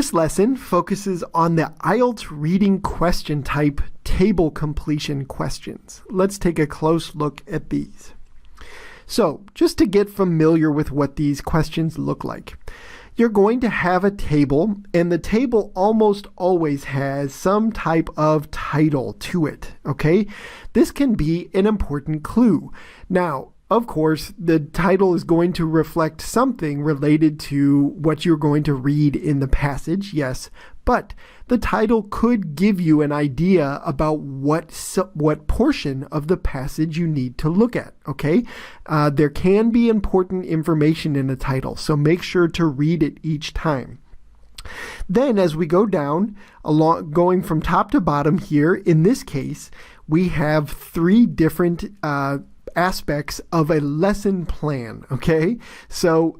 This lesson focuses on the IELTS reading question type table completion questions. Let's take a close look at these. So, just to get familiar with what these questions look like, you're going to have a table, and the table almost always has some type of title to it, okay? This can be an important clue. Now, of course, the title is going to reflect something related to what you're going to read in the passage, yes, but the title could give you an idea about what portion of the passage you need to look at, okay? There can be important information in a title, so make sure to read it each time. Then as we go down, going from top to bottom here, in this case, we have three different aspects of a lesson plan, okay? So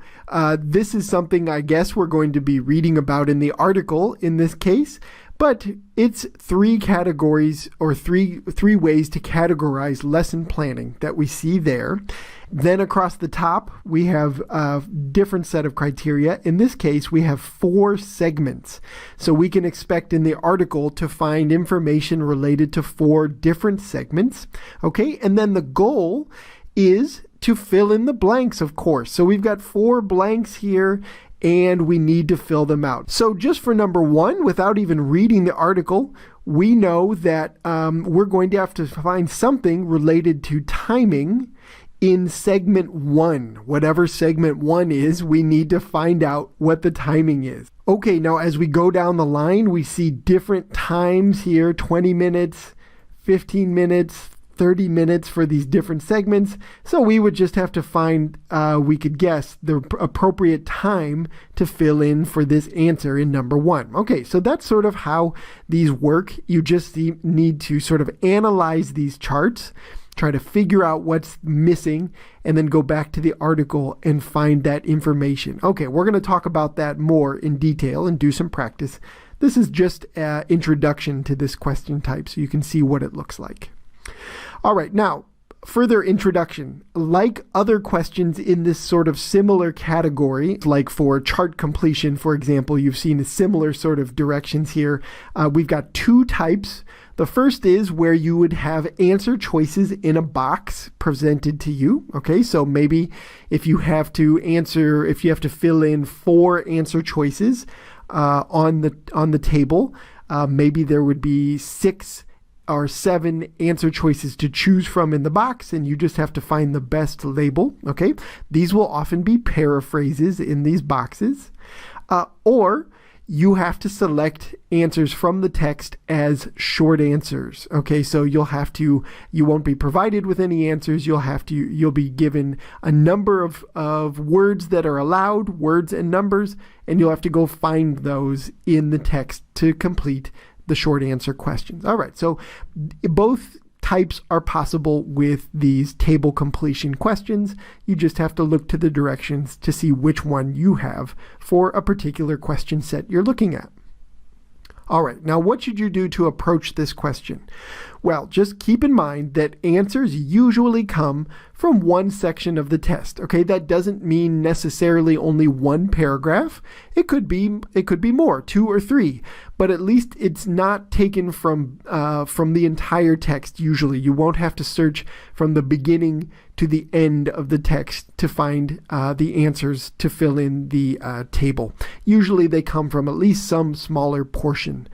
this is something I guess we're going to be reading about in the article in this case, but it's three categories or three ways to categorize lesson planning that we see there. Then across the top, we have a different set of criteria. In this case, we have 4 segments. So we can expect in the article to find information related to 4 different segments. Okay, and then the goal is to fill in the blanks, of course. So we've got 4 blanks here, and we need to fill them out. So just for number 1, without even reading the article, we know that we're going to have to find something related to timing in segment 1. Whatever segment 1 is, we need to find out what the timing is. Okay, now as we go down the line, we see different times here, 20 minutes, 15 minutes, 30 minutes for these different segments. So we would just have to find, we could guess the appropriate time to fill in for this answer in number 1. Okay, so that's sort of how these work. You just need to sort of analyze these charts, try to figure out what's missing, and then go back to the article and find that information. Okay, we're going to talk about that more in detail and do some practice. This is just an introduction to this question type so you can see what it looks like. All right, now, further introduction. Like other questions in this sort of similar category, like for chart completion, for example, you've seen a similar sort of directions here. We've got 2 types. The first is where you would have answer choices in a box presented to you. Okay, so maybe if you have to fill in 4 answer choices on the table, maybe there would be 6 or 7 answer choices to choose from in the box, and you just have to find the best label. Okay, these will often be paraphrases in these boxes, or you have to select answers from the text as short answers. Okay, so you won't be provided with any answers. You'll be given a number of words that are allowed, words and numbers, and you'll have to go find those in the text to complete the short answer questions. All right, so both types are possible with these table completion questions. You just have to look to the directions to see which one you have for a particular question set you're looking at. All right, now what should you do to approach this question? Well, just keep in mind that answers usually come from one section of the test. Okay, that doesn't mean necessarily only one paragraph. It could be more, 2 or 3, but at least it's not taken from the entire text. Usually, you won't have to search from the beginning to the end of the text to find the answers to fill in the table. Usually, they come from at least some smaller portion.